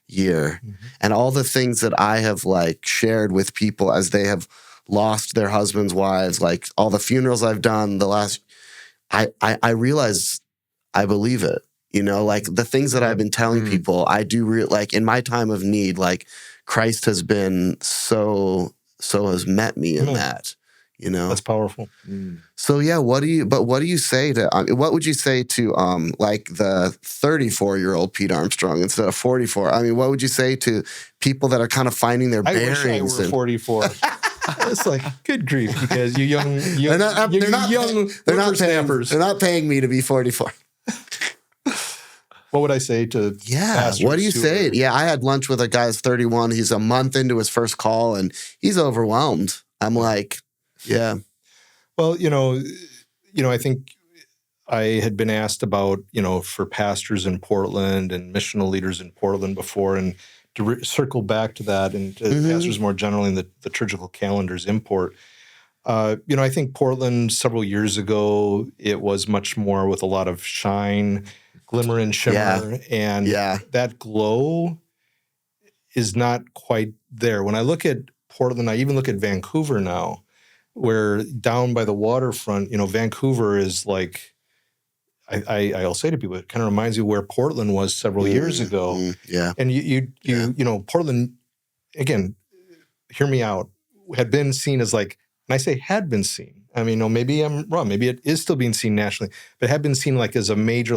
year. Mm-hmm. And all the things that I have shared with people as they have lost their husbands, wives, all the funerals I've done I realize I believe it. The things that I've been telling people, I do in my time of need, Christ has been has met me in that. That's powerful. So what do you say to what would you say to the 34-year-old Pete Armstrong instead of 44? I mean, what would you say to people that are kind of finding their bearings? I wish I were 44. It's good grief, because you young they're not paying me to be 44. What would I say to pastors? What do you say? Yeah, I had lunch with a guy who's 31. He's a month into his first call, and he's overwhelmed. I'm yeah. Well, I think I had been asked about, for pastors in Portland and missional leaders in Portland before, and to circle back to that, and to pastors more generally in the liturgical calendar's import. I think Portland several years ago, it was much more with a lot of shine, glimmer, and shimmer. And that glow is not quite there. When I look at Portland, I even look at Vancouver now, where down by the waterfront, Vancouver is I'll say to people, it kind of reminds me of where Portland was several years ago. Yeah. And you Portland, again, hear me out, had been seen as and I say had been seen. I mean, maybe I'm wrong. Maybe it is still being seen nationally, but had been seen as a major,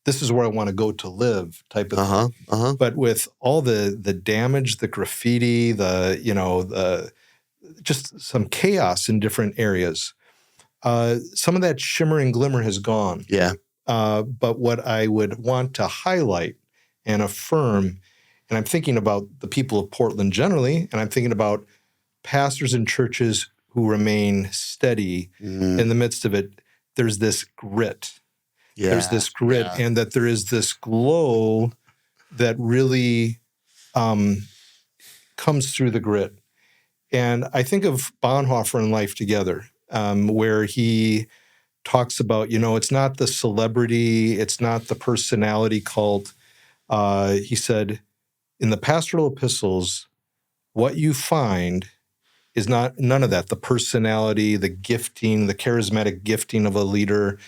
this is where I want to go to live type of thing. But with all the damage, the graffiti, just some chaos in different areas. Some of that shimmer and glimmer has gone. Yeah. But what I would want to highlight and affirm, and I'm thinking about the people of Portland generally, and I'm thinking about pastors and churches who remain steady in the midst of it. There's this grit. Yeah. There's this grit, and that there is this glow that really comes through the grit. And I think of Bonhoeffer in Life Together, where he talks about, it's not the celebrity, it's not the personality cult. He said, in the pastoral epistles, what you find is none of that. The personality, the gifting, the charismatic gifting of a leader.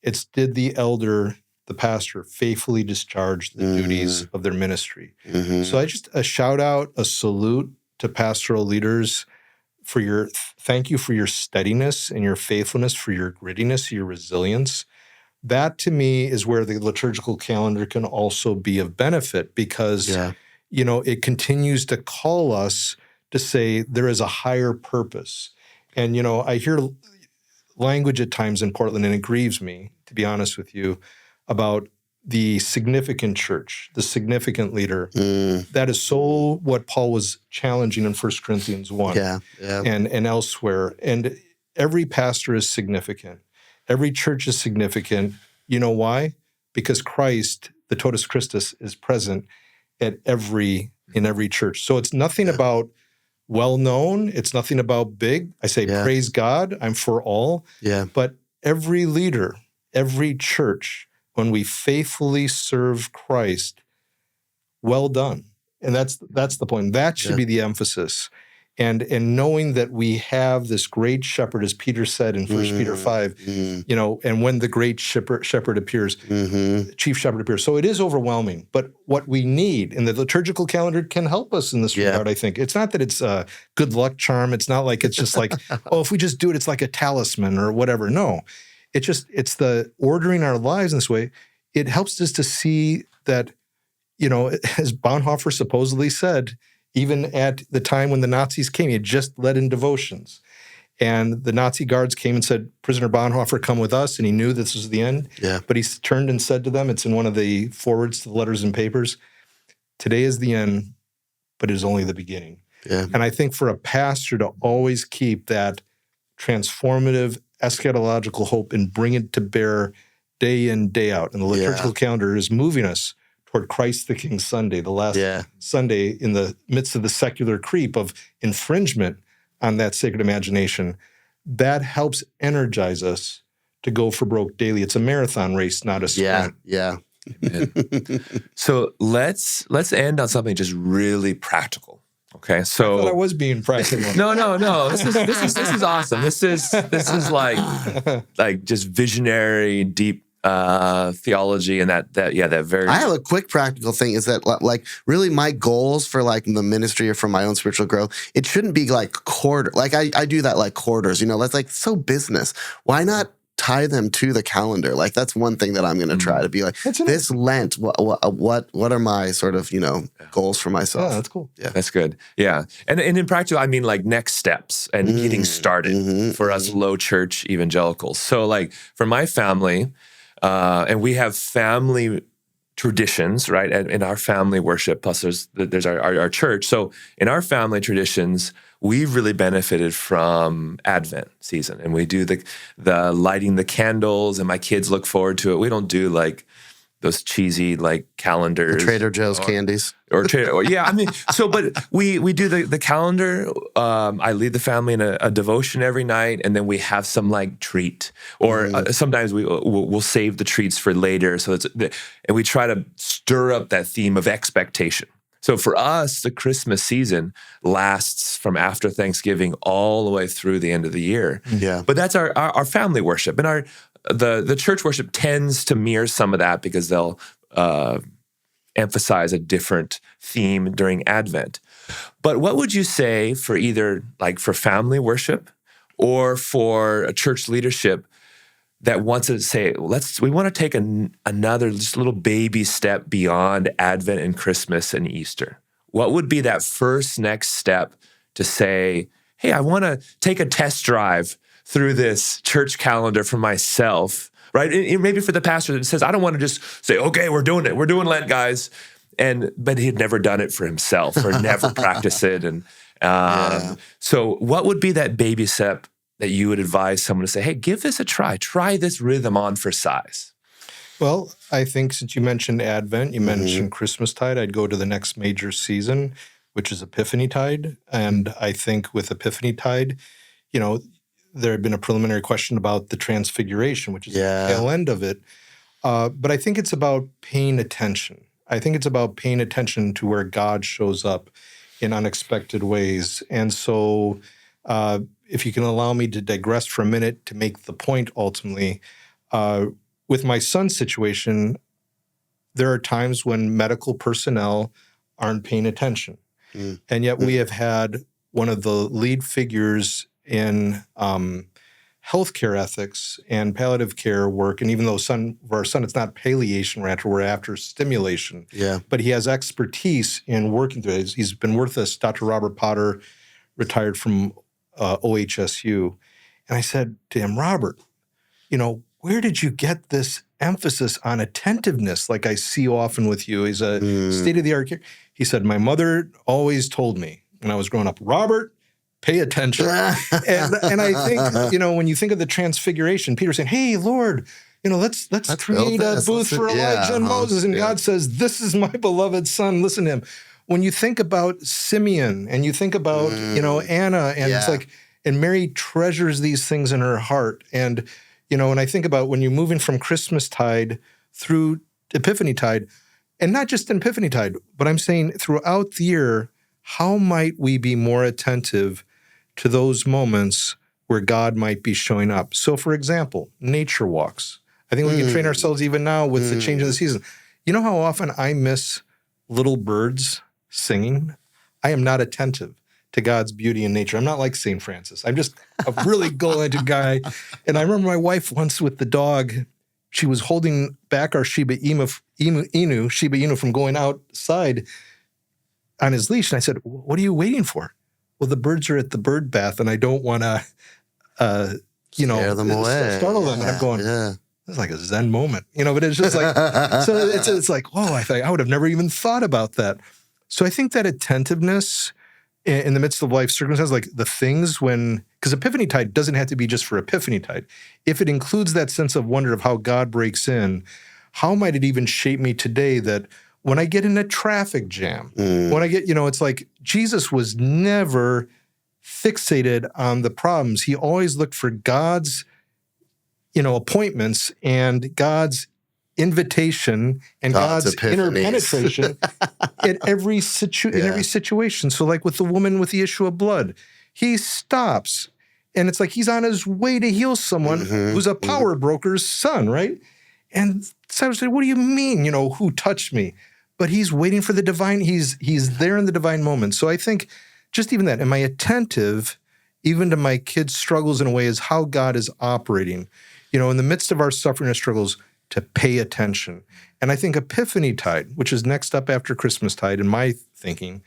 It's did the elder, the pastor, faithfully discharge the duties of their ministry. So a shout out, a salute to pastoral leaders for thank you for your steadiness and your faithfulness, for your grittiness, your resilience. That to me is where the liturgical calendar can also be of benefit because, it continues to call us to say there is a higher purpose. And, I hear language at times in Portland, and it grieves me, to be honest with you, about the significant church, the significant leader. That is so what Paul was challenging in 1 Corinthians 1 and elsewhere. And every pastor is significant. Every church is significant. You know why? Because Christ, the Totus Christus, is present in every church. So it's nothing about well-known. It's nothing about big. I say, praise God, I'm for all. But every leader, every church, when we faithfully serve Christ, well done. And that's the point. That should be the emphasis. And knowing that we have this great shepherd, as Peter said in 1 Peter 5, and when the great shepherd appears, chief shepherd appears. So it is overwhelming. But what we need, and the liturgical calendar can help us in this regard, I think. It's not that it's a good luck charm. It's not like it's just like, if we just do it, it's like a talisman or whatever. No, it's the ordering our lives in this way. It helps us to see that, as Bonhoeffer supposedly said, even at the time when the Nazis came, he had just led in devotions. And the Nazi guards came and said, Prisoner Bonhoeffer, come with us. And he knew this was the end. But he turned and said to them, it's in one of the forwards to the letters and papers, today is the end, but it is only the beginning. And I think for a pastor to always keep that transformative eschatological hope and bring it to bear day in, day out. And the liturgical calendar is moving us toward Christ the King Sunday, the last Sunday in the midst of the secular creep of infringement on that sacred imagination. That helps energize us to go for broke daily. It's a marathon race, not a sprint. So let's end on something just really practical. Okay, so I thought I was being practical. No. This is awesome. This is like just visionary, deep theology, and that very. I have a quick practical thing is that like really my goals for like the ministry or for my own spiritual growth, it shouldn't be like quarter. Like I do that like quarters, that's like so business. Why not tie them to the calendar? Like that's one thing that I'm going to try to be like this Lent. What are my sort of goals for myself? Yeah, that's cool. Yeah, that's good. Yeah, and in practical, I mean like next steps and getting started for us low church evangelicals. So like for my family. And we have family traditions, right? In our family worship, plus there's our church. So in our family traditions, we've really benefited from Advent season, and we do the lighting the candles, and my kids look forward to it. We don't do like those cheesy like calendars, the Trader Joe's candies, but we do the calendar. I lead the family in a devotion every night, and then we have some like treat, or sometimes we'll save the treats for later. So and we try to stir up that theme of expectation. So for us, the Christmas season lasts from after Thanksgiving all the way through the end of the year. Yeah, but that's our family worship, and the church worship tends to mirror some of that because they'll emphasize a different theme during Advent. But what would you say for either like for family worship or for a church leadership that wants to say, we want to take another just little baby step beyond Advent and Christmas and Easter? What would be that first next step to say, hey, I want to take a test drive through this church calendar for myself, right? And maybe for the pastor that says, I don't want to just say, okay, we're doing it. We're doing Lent, guys. But he'd never done it for himself or never practiced it. And so what would be that baby step that you would advise someone to say, hey, give this a try. Try this rhythm on for size. Well, I think since you mentioned Advent, you mentioned Christmastide, I'd go to the next major season, which is Epiphanytide. And I think with Epiphanytide, there had been a preliminary question about the Transfiguration, which is the tail end of it. But I think it's about paying attention. I think it's about paying attention to where God shows up. in unexpected ways. And so if you can allow me to digress for a minute to make the point ultimately, with my son's situation, there are times when medical personnel aren't paying attention. And yet we have had one of the lead figures in healthcare ethics and palliative care work. And even though for our son, it's not palliation we're after stimulation. Yeah. But he has expertise in working through it. He's been with us, Dr. Robert Potter, retired from OHSU. And I said to him, Robert, where did you get this emphasis on attentiveness like I see often with you? He's a state-of-the-art care. He said, my mother always told me when I was growing up, Robert, pay attention. and I think, when you think of the transfiguration, Peter saying, hey, Lord, let's create a booth for Elijah and Moses. And God says, this is my beloved son. Listen to him. When you think about Simeon and you think about, Anna, and it's like, and Mary treasures these things in her heart. And, and I think about when you're moving from Christmastide through Epiphanytide, and not just Epiphanytide, but I'm saying throughout the year, how might we be more attentive to those moments where God might be showing up? So, for example, nature walks. I think we can train ourselves even now with the change of the season. You know how often I miss little birds singing? I am not attentive to God's beauty in nature. I'm not like St. Francis. I'm just a really go-into guy. And I remember my wife once with the dog, she was holding back our Shiba Inu from going outside on his leash. And I said, what are you waiting for? Well, the birds are at the bird bath and I don't want to, scare them away. Startle them. And I'm going, it's like a Zen moment, but it's just like, so it's like, whoa, I would have never even thought about that. So I think that attentiveness in the midst of life circumstances, like the things because Epiphanytide doesn't have to be just for Epiphanytide. If it includes that sense of wonder of how God breaks in, how might it even shape me today that when I get in a traffic jam, when I get, it's like Jesus was never fixated on the problems. He always looked for God's, appointments and God's invitation and God's interpenetration in every situation. So like with the woman with the issue of blood, he stops and it's like he's on his way to heal someone who's a power broker's son, right? And Cyrus said, what do you mean, who touched me? But he's waiting for the divine. He's there in the divine moment. So I think just even that, am I attentive even to my kids' struggles in a way as how God is operating, in the midst of our suffering and struggles, to pay attention. And I think Epiphanytide, which is next up after Christmastide in my thinking,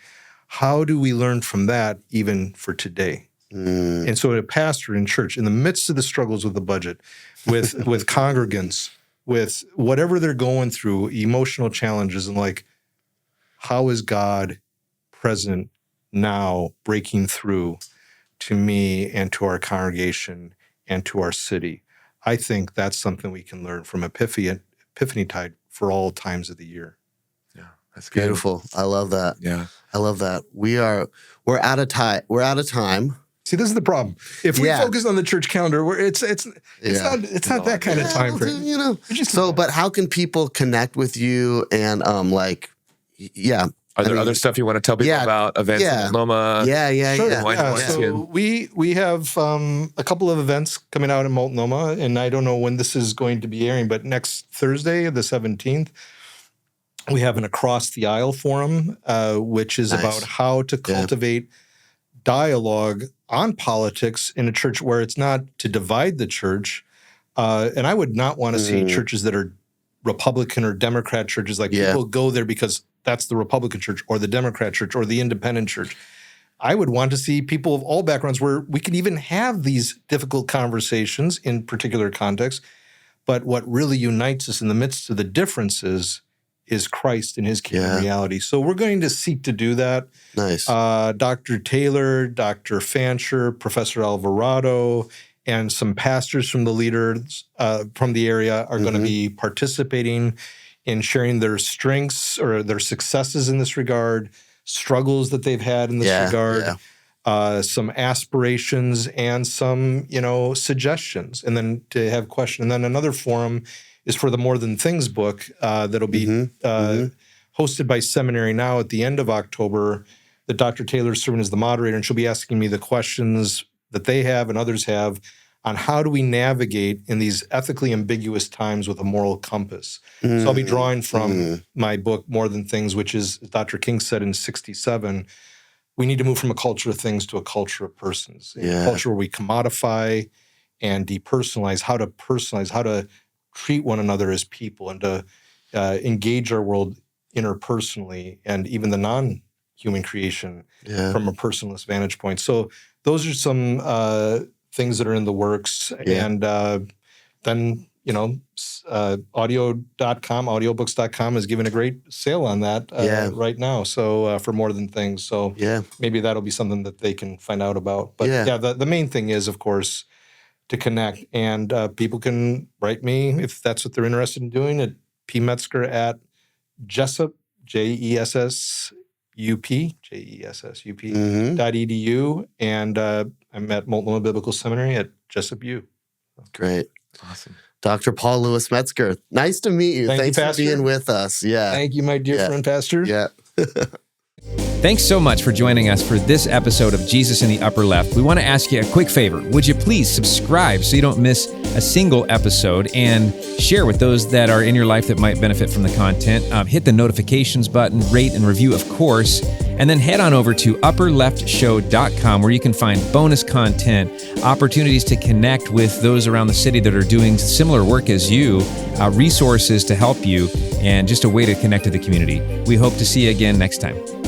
how do we learn from that even for today? And so a pastor in church, in the midst of the struggles with the budget, with congregants, with whatever they're going through, emotional challenges, and like, how is God present now, breaking through to me and to our congregation and to our city? I think that's something we can learn from Epiphanytide for all times of the year. Yeah, that's good. Beautiful. I love that. Yeah, I love that. We're out of time. We're out of time. See, this is the problem. If we focus on the church calendar, it's not that kind of time frame. But how can people connect with you and Are there other stuff you want to tell people about events in Multnomah? Sure. So we have a couple of events coming out in Multnomah, and I don't know when this is going to be airing, but next Thursday, the 17th, we have an Across the Aisle forum, which is about how to cultivate dialogue on politics in a church where it's not to divide the church. And I would not want to see churches that are Republican or Democrat churches, like people go there because that's the Republican church or the Democrat church or the independent church. I would want to see people of all backgrounds where we can even have these difficult conversations in particular contexts. But what really unites us in the midst of the differences is Christ and his kingdom reality. So we're going to seek to do that. Nice. Dr. Taylor, Dr. Fancher, Professor Alvarado, and some pastors from the leaders from the area are going to be participating in sharing their strengths or their successes in this regard, struggles that they've had in this regard, some aspirations and some, suggestions, and then to have questions. And then another forum is for the More Than Things book that'll be hosted by Seminary Now at the end of October. that Dr. Taylor's serving as the moderator, and she'll be asking me the questions that they have and others have on how do we navigate in these ethically ambiguous times with a moral compass. So I'll be drawing from my book, More Than Things, which is, as Dr. King said in 1967, we need to move from a culture of things to a culture of persons. A culture where we commodify and depersonalize, how to treat one another as people, and to engage our world interpersonally and even the non-human creation from a personalist vantage point. So those are some things that are in the works. And then, audiobooks.com is giving a great sale on that right now. So for More Than Things. So maybe that'll be something that they can find out about. But the main thing is, of course, to connect. And people can write me if that's what they're interested in doing at pmetzger@Jessup, JESSUP.edu. And I'm at Multnomah Biblical Seminary at Jessup U. Great. Awesome. Dr. Paul Lewis Metzger, nice to meet you. Thanks for being with us. Yeah. Thank you, my dear friend, Pastor. Yeah. Thanks so much for joining us for this episode of Jesus in the Upper Left. We want to ask you a quick favor. Would you please subscribe so you don't miss a single episode, and share with those that are in your life that might benefit from the content. Hit the notifications button, rate and review, of course, and then head on over to upperleftshow.com where you can find bonus content, opportunities to connect with those around the city that are doing similar work as you, resources to help you, and just a way to connect to the community. We hope to see you again next time.